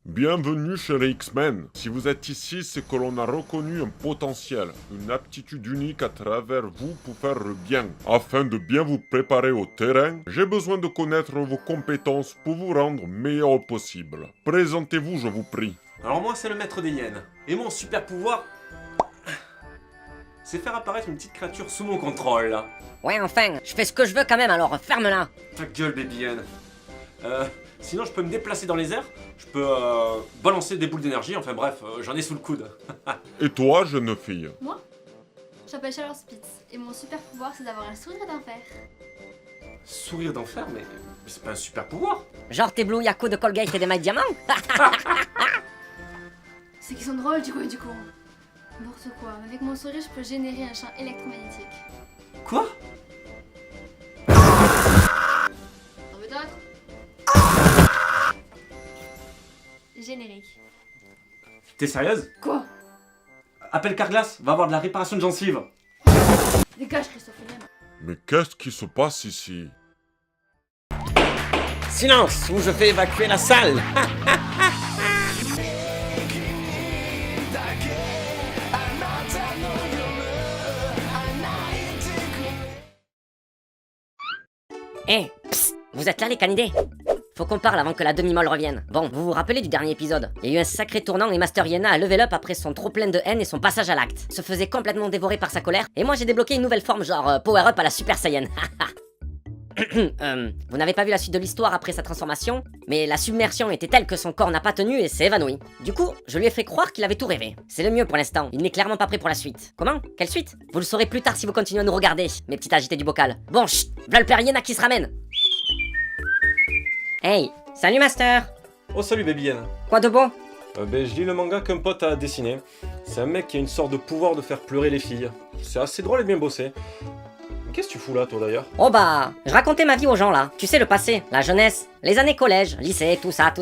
Bienvenue chez les X-Men. Si vous êtes ici, c'est que l'on a reconnu un potentiel, une aptitude unique à travers vous pour faire le bien. Afin de bien vous préparer au terrain, j'ai besoin de connaître vos compétences pour vous rendre meilleur possible. Présentez-vous, je vous prie. Alors moi, c'est le maître des hyènes. Et mon super pouvoir, c'est faire apparaître une petite créature sous mon contrôle, là. Ouais, enfin, je fais ce que je veux quand même, alors ferme-la. Ta gueule, baby hyène. Sinon, je peux me déplacer dans les airs, je peux balancer des boules d'énergie, enfin bref, j'en ai sous le coude. Et toi, jeune fille? Moi, je m'appelle Charlotte Spitz et mon super pouvoir c'est d'avoir un sourire d'enfer. Sourire d'enfer, mais c'est pas un super pouvoir. Genre t'éblouis à coups de Colgate et des mailles diamants. C'est qu'ils sont drôles du coup. N'importe quoi, mais avec mon sourire je peux générer un champ électromagnétique. Quoi? T'en veux d'autres? Générique. T'es sérieuse? Quoi? Appelle Carglass, va avoir de la réparation de gencives. Dégage Christophe Willem. Mais qu'est-ce qui se passe ici? Silence, ou je fais évacuer la salle. Eh, psst, vous êtes là les canidés? Faut qu'on parle avant que la demi-molle revienne. Bon, vous vous rappelez du dernier épisode? Il y a eu un sacré tournant et Master Yenna a level up après son trop plein de haine et son passage à l'acte. Se faisait complètement dévorer par sa colère, et moi j'ai débloqué une nouvelle forme genre power up à la Super Saiyan. Vous n'avez pas vu la suite de l'histoire après sa transformation, mais la submersion était telle que son corps n'a pas tenu et s'est évanoui. Du coup, je lui ai fait croire qu'il avait tout rêvé. C'est le mieux pour l'instant, il n'est clairement pas prêt pour la suite. Comment? Quelle suite? Vous le saurez plus tard si vous continuez à nous regarder, mes petites agitées du bocal. Bon, chut, v'là le père Yenna qui se ramène. Hey, salut Master. Oh salut baby hyène. Quoi de beau? Je lis le manga qu'un pote a dessiné. C'est un mec qui a une sorte de pouvoir de faire pleurer les filles. C'est assez drôle et bien bossé. Qu'est-ce que tu fous là toi d'ailleurs? Oh bah, je racontais ma vie aux gens là. Tu sais, le passé, la jeunesse, les années collège, lycée, tout ça.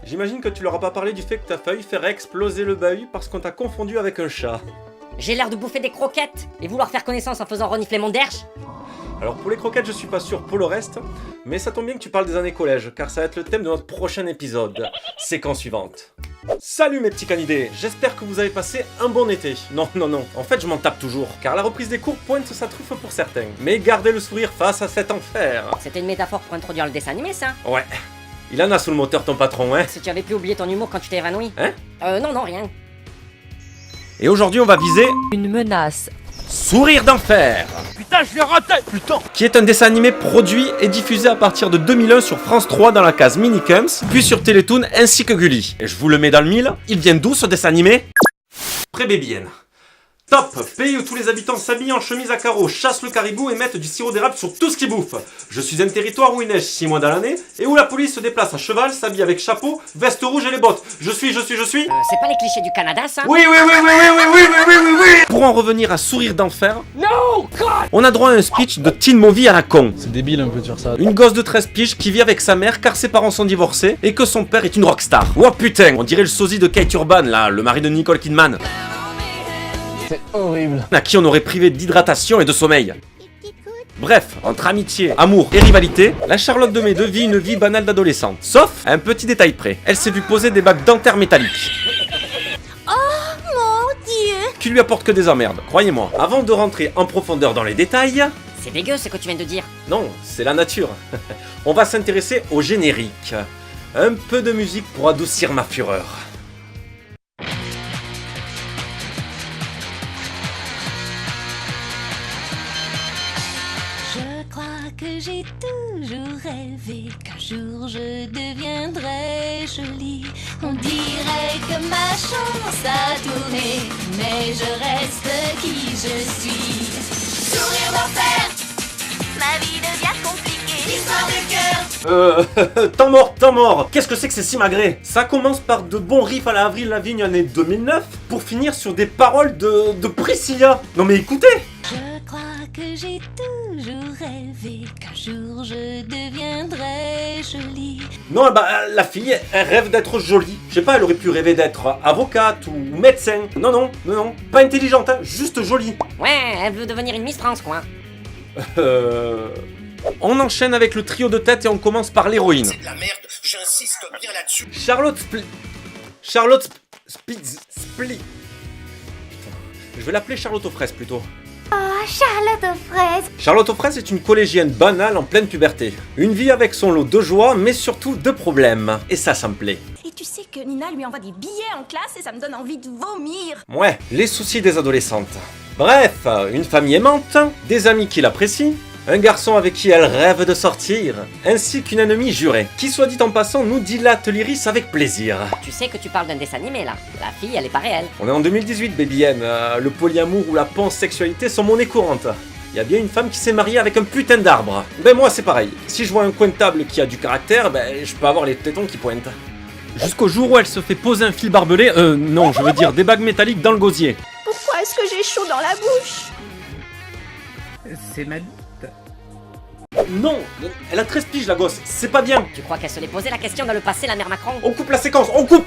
J'imagine que tu leur as pas parlé du fait que t'as failli faire exploser le bahut parce qu'on t'a confondu avec un chat. J'ai l'air de bouffer des croquettes et vouloir faire connaissance en faisant renifler mon derche. Alors pour les croquettes je suis pas sûr pour le reste, mais ça tombe bien que tu parles des années collège, car ça va être le thème de notre prochain épisode. Séquence suivante. Salut mes petits canidés, j'espère que vous avez passé un bon été. Non, en fait je m'en tape toujours, car la reprise des cours pointe sa truffe pour certains. Mais gardez le sourire face à cet enfer. C'était une métaphore pour introduire le dessin animé ça? Ouais, il en a sous le moteur ton patron, hein. Si tu avais pu oublier ton humour quand tu t'es évanoui? Hein? Non, rien. Et aujourd'hui on va viser... Une menace. Sourire d'enfer. Putain, je l'ai raté, putain. Qui est un dessin animé produit et diffusé à partir de 2001 sur France 3 dans la case Minicums, puis sur Télétoon ainsi que Gulli. Et je vous le mets dans le mille, il vient d'où ce dessin animé? Pré-Babyenne. Top! Pays où tous les habitants s'habillent en chemise à carreaux, chassent le caribou et mettent du sirop d'érable sur tout ce qu'ils bouffent. Je suis un territoire où il neige 6 mois dans l'année et où la police se déplace à cheval, s'habille avec chapeau, veste rouge et les bottes. Je suis. C'est pas les clichés du Canada ça? Oui. Pour en revenir à Sourire d'enfer, on a droit à un speech de teen movie à la con. C'est débile un peu de faire ça. Une gosse de 13 piges qui vit avec sa mère car ses parents sont divorcés et que son père est une rockstar. Oh putain, on dirait le sosie de Kate Urban là, le mari de Nicole Kidman. C'est horrible. À qui on aurait privé d'hydratation et de sommeil. Bref, entre amitié, amour et rivalité, la Charlotte de mes deux vit une vie banale d'adolescente. Sauf à un petit détail près, elle s'est vue poser des bagues dentaires métalliques. Oh mon dieu! Qui lui apportent que des emmerdes, croyez-moi. Avant de rentrer en profondeur dans les détails... C'est dégueu ce que tu viens de dire. Non, c'est la nature. On va s'intéresser au générique. Un peu de musique pour adoucir ma fureur. Je crois que j'ai toujours rêvé qu'un jour je deviendrais jolie. On dirait que ma chance a tourné, mais je reste qui je suis. Sourire d'enfer, ma vie devient compliquée. Histoire de cœur. Temps mort. Qu'est-ce que c'est que ces simagrées? Ça commence par de bons riffs à la Avril Lavigne année 2009 pour finir sur des paroles de Priscilla. Non mais écoutez. Je crois que j'ai toujours rêvé qu'un jour je deviendrais jolie. Non, bah la fille, elle rêve d'être jolie. Je sais pas, elle aurait pu rêver d'être avocate ou médecin. Non, pas intelligente, hein, juste jolie. Ouais, elle veut devenir une Miss France quoi. On enchaîne avec le trio de tête et on commence par l'héroïne. C'est de la merde, j'insiste bien là-dessus. Charlotte Charlotte Split. Putain, je vais l'appeler Charlotte aux fraises plutôt. Charlotte aux fraises. Charlotte aux fraises est une collégienne banale en pleine puberté. Une vie avec son lot de joie, mais surtout de problèmes. Et ça me plaît. Et tu sais que Nina lui envoie des billets en classe et ça me donne envie de vomir. Ouais, les soucis des adolescentes. Bref, une famille aimante, des amis qui l'apprécient, un garçon avec qui elle rêve de sortir, ainsi qu'une ennemie jurée, qui soit dit en passant nous dilate l'iris avec plaisir. Tu sais que tu parles d'un dessin animé là. La fille, elle est pas réelle. On est en 2018, Baby N. Le polyamour ou la pansexualité sont monnaie courante. Il y a bien une femme qui s'est mariée avec un putain d'arbre. Ben moi c'est pareil. Si je vois un coin de table qui a du caractère, ben je peux avoir les tétons qui pointent. Jusqu'au jour où elle se fait poser un fil barbelé, non, je veux dire des bagues métalliques dans le gosier. Pourquoi est-ce que j'ai chaud dans la bouche? C'est ma bite. Non, elle a 13 piges la gosse, c'est pas bien. Tu crois qu'elle se l'est posé la question dans le passé, la mère Macron? On coupe la séquence, on coupe.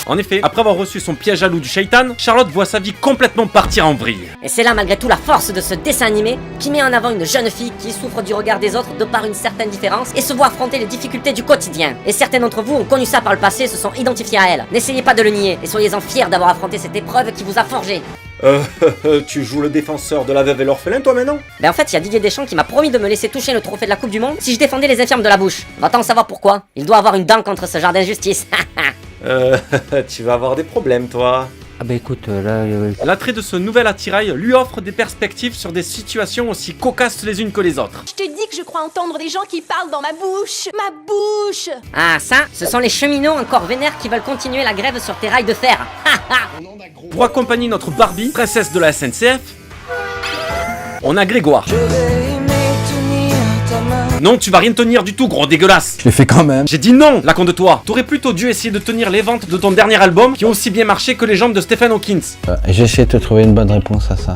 En effet, après avoir reçu son piège à loup du shaitan, Charlotte voit sa vie complètement partir en vrille. Et c'est là malgré tout la force de ce dessin animé qui met en avant une jeune fille qui souffre du regard des autres de par une certaine différence et se voit affronter les difficultés du quotidien. Et certains d'entre vous ont connu ça par le passé et se sont identifiés à elle. N'essayez pas de le nier et soyez-en fiers d'avoir affronté cette épreuve qui vous a forgé. Tu joues le défenseur de la veuve et l'orphelin toi maintenant? Ben en fait, il y a Didier Deschamps qui m'a promis de me laisser toucher le trophée de la Coupe du Monde si je défendais les infirmes de la bouche. Va-t-en savoir pourquoi. Il doit avoir une dent contre ce genre d'injustice. Tu vas avoir des problèmes toi. Ah bah écoute, là... L'attrait de ce nouvel attirail lui offre des perspectives sur des situations aussi cocasses les unes que les autres. Je te dis que je crois entendre des gens qui parlent dans ma bouche. Ma bouche. Ah ça, ce sont les cheminots encore vénères qui veulent continuer la grève sur tes rails de fer. Pour accompagner notre Barbie, princesse de la SNCF, on a Grégoire. Non, tu vas rien tenir du tout, gros dégueulasse. Je l'ai fait quand même. J'ai dit non, la con de toi. T'aurais plutôt dû essayer de tenir les ventes de ton dernier album qui ont aussi bien marché que les jambes de Stephen Hawkins. J'ai essayé de te trouver une bonne réponse à ça.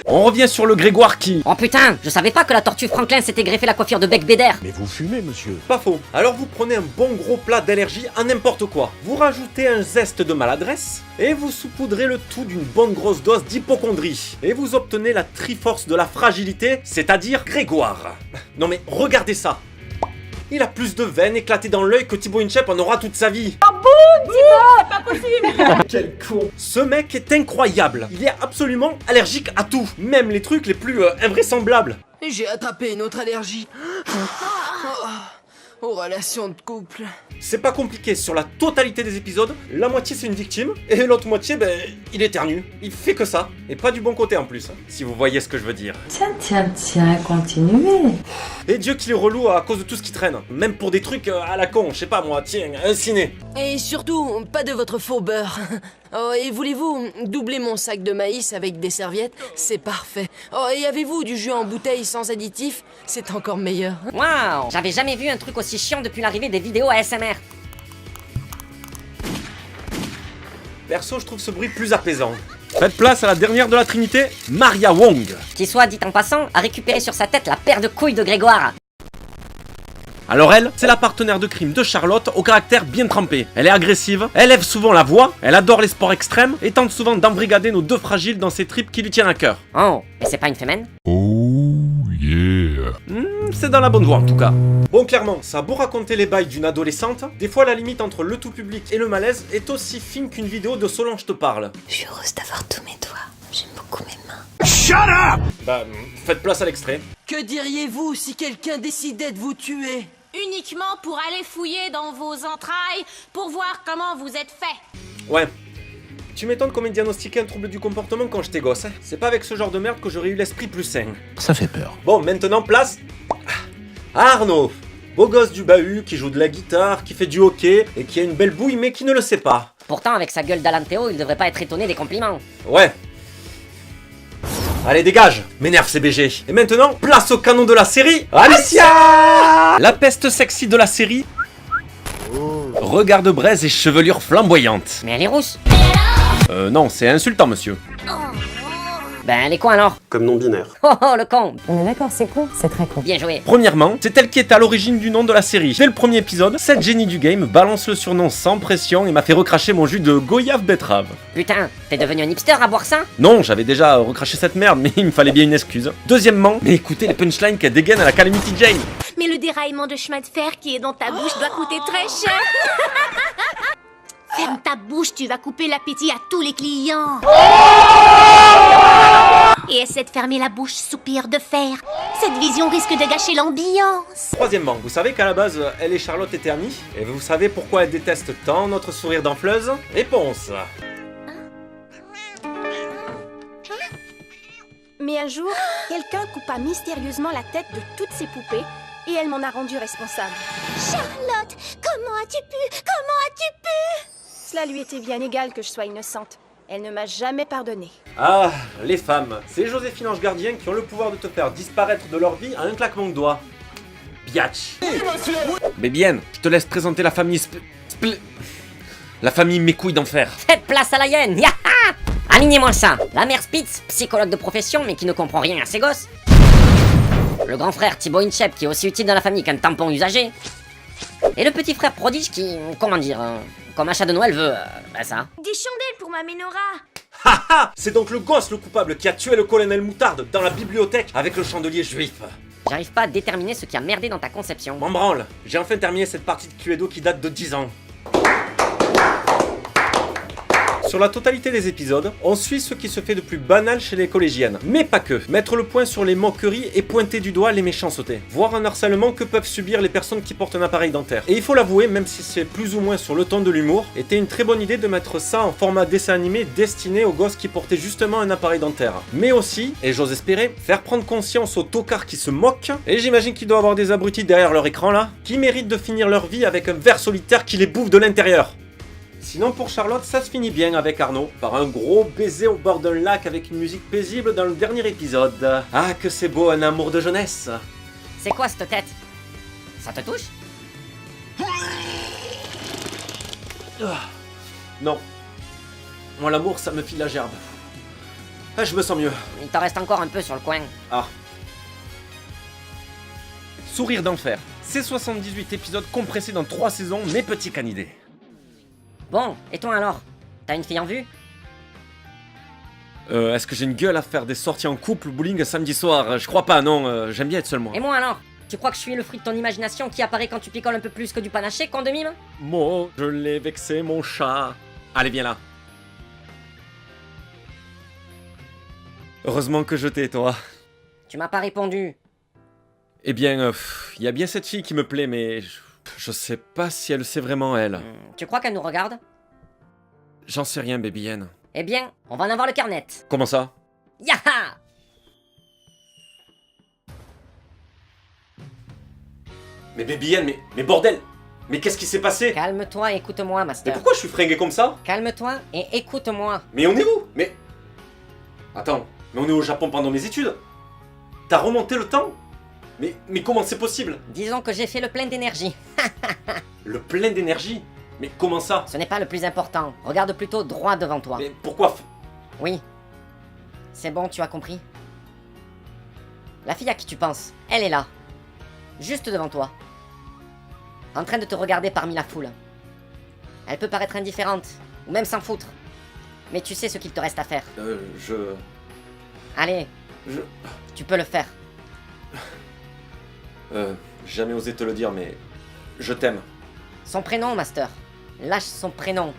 On revient sur le Grégoire qui... Oh putain, je savais pas que la tortue Franklin s'était greffé la coiffure de Bec Bédère. Mais vous fumez, monsieur. Pas faux. Alors vous prenez un bon gros plat d'allergie à n'importe quoi. Vous rajoutez un zeste de maladresse et vous saupoudrez le tout d'une bonne grosse dose d'hypocondrie. Et vous obtenez la triforce de la fragilité, c'est-à-dire Grégoire. Non mais regardez ça. Il a plus de veines éclatées dans l'œil que Thibaut Inchep en aura toute sa vie. Oh bon, Thibaut, c'est pas possible. Quel con. Ce mec est incroyable. Il est absolument allergique à tout. Même les trucs les plus invraisemblables. J'ai attrapé une autre allergie. Aux relations de couple. C'est pas compliqué, sur la totalité des épisodes, la moitié c'est une victime, et l'autre moitié, ben, il éternue. Il fait que ça, et pas du bon côté en plus, hein, si vous voyez ce que je veux dire. Tiens, continuez. Et Dieu qu'il est relou à cause de tout ce qui traîne, même pour des trucs à la con, je sais pas moi, tiens, un ciné. Et surtout, pas de votre faux beurre. Oh, et voulez-vous doubler mon sac de maïs avec des serviettes? C'est parfait. Oh, et avez-vous du jus en bouteille sans additifs? C'est encore meilleur. Waouh, j'avais jamais vu un truc aussi chiant depuis l'arrivée des vidéos ASMR. Perso, je trouve ce bruit plus apaisant. Faites place à la dernière de la Trinité, Maria Wong. Qui soit, dit en passant, a récupéré sur sa tête la paire de couilles de Grégoire. Alors elle, c'est la partenaire de crime de Charlotte au caractère bien trempé. Elle est agressive, elle lève souvent la voix, elle adore les sports extrêmes et tente souvent d'embrigader nos deux fragiles dans ces tripes qui lui tiennent à cœur. Oh, et c'est pas une fémène? Oh yeah. C'est dans la bonne voie en tout cas. Bon clairement, ça a beau raconter les bails d'une adolescente, des fois la limite entre le tout public et le malaise est aussi fine qu'une vidéo de Solange te parle. Je suis heureuse d'avoir tous mes doigts. J'aime beaucoup mes mains. Shut up! Bah, faites place à l'extrait. Que diriez-vous si quelqu'un décidait de vous tuer? Uniquement pour aller fouiller dans vos entrailles pour voir comment vous êtes fait. Ouais. Tu m'étonnes qu'on m'ait diagnostiqué un trouble du comportement quand j'étais gosse. Hein. C'est pas avec ce genre de merde que j'aurais eu l'esprit plus sain. Ça fait peur. Bon, maintenant place à Arnaud. Beau gosse du bahut, qui joue de la guitare, qui fait du hockey, et qui a une belle bouille mais qui ne le sait pas. Pourtant, avec sa gueule d'Alan Théo, il devrait pas être étonné des compliments. Ouais. Allez, dégage. M'énerve ces BG. Et maintenant, place au canon de la série, Alicia. La peste sexy de la série. Regard de braise et chevelure flamboyante. Mais elle est rousse. Non, c'est insultant, monsieur. Ben, elle est quoi alors? Comme non binaire. Oh oh, le con. On est d'accord, c'est con, c'est très con. Bien joué. Premièrement, c'est elle qui est à l'origine du nom de la série. Dès le premier épisode, cette génie du game balance le surnom sans pression et m'a fait recracher mon jus de goyave betterave. Putain, t'es devenu un hipster à boire ça? Non, j'avais déjà recraché cette merde, mais il me fallait bien une excuse. Deuxièmement, mais écoutez les punchlines qu'elle dégaine à la Calamity Jane. Mais le déraillement de chemin de fer qui est dans ta bouche doit coûter très cher. ta bouche, tu vas couper l'appétit à tous les clients. Et essaie de fermer la bouche, soupir de fer. Cette vision risque de gâcher l'ambiance. Troisièmement, vous savez qu'à la base, elle et Charlotte étaient amies? Et vous savez pourquoi elle déteste tant notre sourire d'enfleuse? Réponse. Mais un jour, quelqu'un coupa mystérieusement la tête de toutes ses poupées et elle m'en a rendu responsable. Charlotte, comment as-tu pu? Comment as-tu pu? Cela lui était bien égal que je sois innocente. Elle ne m'a jamais pardonné. Ah, les femmes, c'est Joséphine Ange Gardien qui ont le pouvoir de te faire disparaître de leur vie à un claquement de doigts. Biatch. Mais bien, je te laisse présenter la famille la famille Mes couilles d'enfer. Faites place à la hyène. Yaha! Alignez-moi ça. La mère Spitz, psychologue de profession mais qui ne comprend rien à ses gosses. Le grand frère Thibaut Inchep qui est aussi utile dans la famille qu'un tampon usagé. Et le petit frère prodige qui, comment dire, comme achat de Noël veut, ça. Des chandelles pour ma Ménora. Haha, c'est donc le gosse le coupable qui a tué le colonel Moutarde dans la bibliothèque avec le chandelier juif. J'arrive pas à déterminer ce qui a merdé dans ta conception. M'en branle, j'ai enfin terminé cette partie de Cluedo qui date de 10 ans. Sur la totalité des épisodes, on suit ce qui se fait de plus banal chez les collégiennes. Mais pas que. Mettre le point sur les moqueries et pointer du doigt les méchancetés. Voire un harcèlement que peuvent subir les personnes qui portent un appareil dentaire. Et il faut l'avouer, même si c'est plus ou moins sur le ton de l'humour, était une très bonne idée de mettre ça en format dessin animé destiné aux gosses qui portaient justement un appareil dentaire. Mais aussi, et j'ose espérer, faire prendre conscience aux tocards qui se moquent, et j'imagine qu'il doit y avoir des abrutis derrière leur écran là, qui méritent de finir leur vie avec un ver solitaire qui les bouffe de l'intérieur. Sinon pour Charlotte, ça se finit bien avec Arnaud, par un gros baiser au bord d'un lac avec une musique paisible dans le dernier épisode. Ah que c'est beau un amour de jeunesse. C'est quoi cette tête? Ça te touche? Non. Moi l'amour ça me file la gerbe. Ah je me sens mieux. Il t'en reste encore un peu sur le coin. Ah. Sourire d'enfer. C'est 78 épisodes compressés dans 3 saisons, mes petits canidés. Bon, et toi alors? T'as une fille en vue? Est-ce que j'ai une gueule à faire des sorties en couple bowling samedi soir? Je crois pas, non, j'aime bien être seul moi. Et moi alors? Tu crois que je suis le fruit de ton imagination qui apparaît quand tu picoles un peu plus que du panaché, con de mime? Moi, je l'ai vexé mon chat. Allez, viens là. Heureusement que je t'ai, toi. Tu m'as pas répondu. Eh bien, y a bien cette fille qui me plaît, mais je sais pas si elle sait vraiment elle. Tu crois qu'elle nous regarde? J'en sais rien, Baby Yen. Eh bien, on va en avoir le carnet. Comment ça? Yaha! Mais Baby Yen, mais bordel! Mais qu'est-ce qui s'est passé? Calme-toi et écoute-moi, Master. Mais pourquoi je suis fringué comme ça? Calme-toi et écoute-moi. Mais on est où? Mais... Attends, mais on est au Japon pendant mes études? T'as remonté le temps? Mais comment c'est possible? Disons que j'ai fait le plein d'énergie. Le plein d'énergie? Mais comment ça? Ce n'est pas le plus important. Regarde plutôt droit devant toi. Mais pourquoi? Oui. C'est bon, tu as compris. La fille à qui tu penses, elle est là. Juste devant toi. En train de te regarder parmi la foule. Elle peut paraître indifférente, ou même s'en foutre. Mais tu sais ce qu'il te reste à faire. Allez. Tu peux le faire. Jamais osé te le dire, mais... Je t'aime. Son prénom, Master. Lâche son prénom.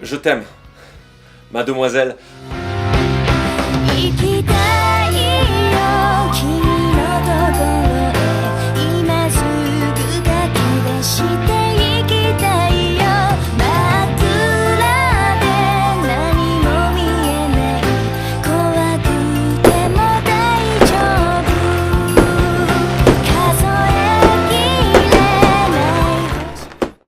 Je t'aime, mademoiselle. Ikita